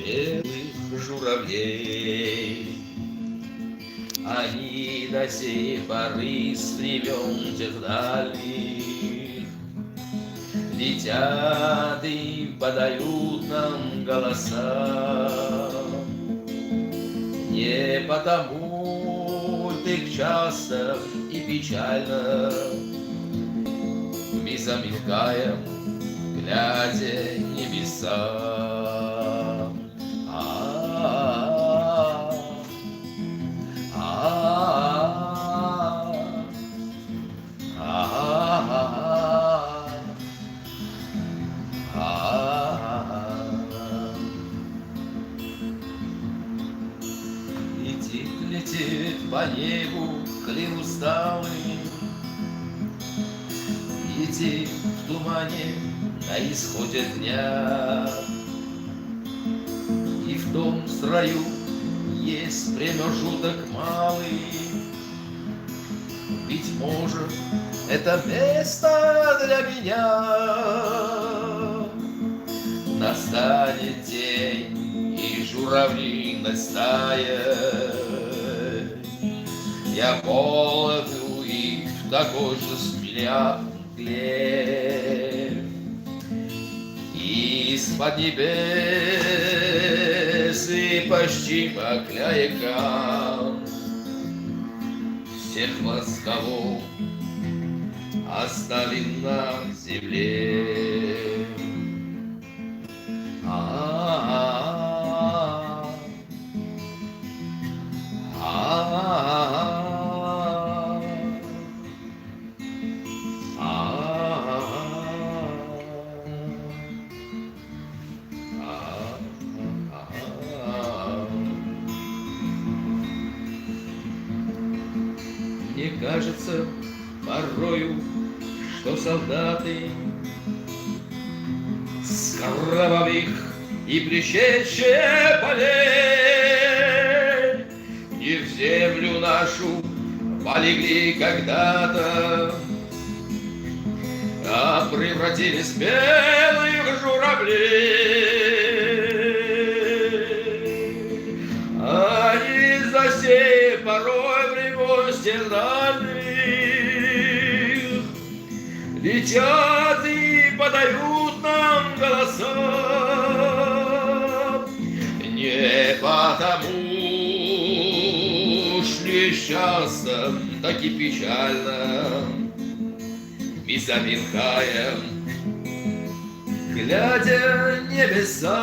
белых журавлей. Они до сей поры с времен тех дальних летят и подают нам голоса. Не потому так часто и печально мы замелькаем, глядя небеса. Летит по небу клин усталый, летит в тумане на исходе дня. И в том строю есть промежуток малый. Быть может, это место для меня. Настанет день, и журавлиной стая я половлю их в такой же смеля мгле. Из-под небес и почти по кляякам всех вас, кого оставим на земле. Мне кажется порою, что солдаты с кровавых и блещущих полей не в землю нашу полегли когда-то, а превратились в белых журавлей. Они за сей порой времен стенальных летят и подают нам голоса. Не потому ж несчастно, так и печально мы замелькаем, глядя небеса.